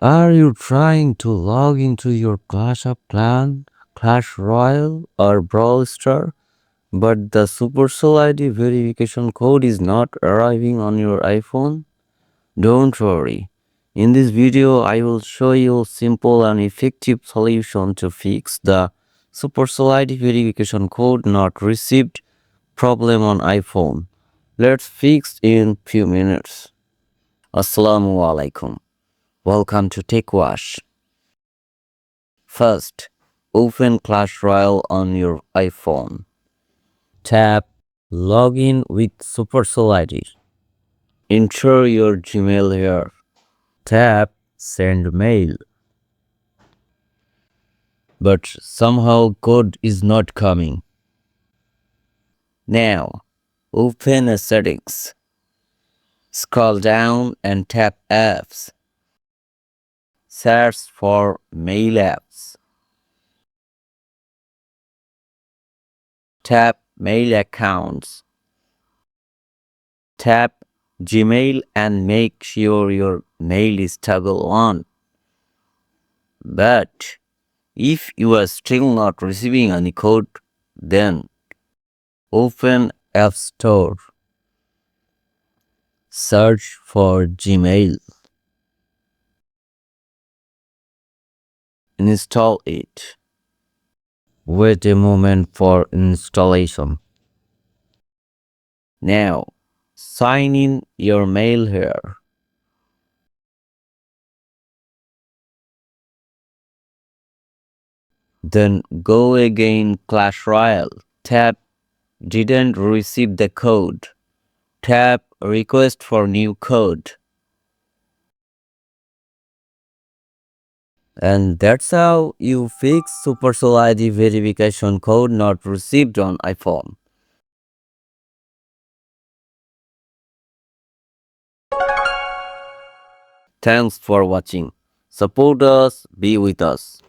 Are you trying to log into your Clash of Clan, Clash Royale, or Brawl Star, but the Supercell ID verification code is not arriving on your iPhone? Don't worry. In this video, I will show you a simple and effective solution to fix the Supercell ID verification code not received problem on iPhone. Let's fix in few minutes. Assalamu alaikum. Welcome to Tech Wash. First, open Clash Royale on your iPhone. Tap Login with Supercell ID. Enter your Gmail here. Tap Send Mail. But somehow code is not coming. Now, open a settings. Scroll down and tap Apps. Search for Mail Apps. Tap Mail Accounts. Tap Gmail and make sure your mail is toggle on. But if you are still not receiving any code, then open App Store. Search for Gmail. Install it. Wait a moment for installation. Now, sign in your mail here. Then go again Clash Royale. Tap Didn't receive the code. Tap Request for new code. And that's how you fix Supercell ID verification code not received on iPhone. Thanks for watching. Support us, be with us.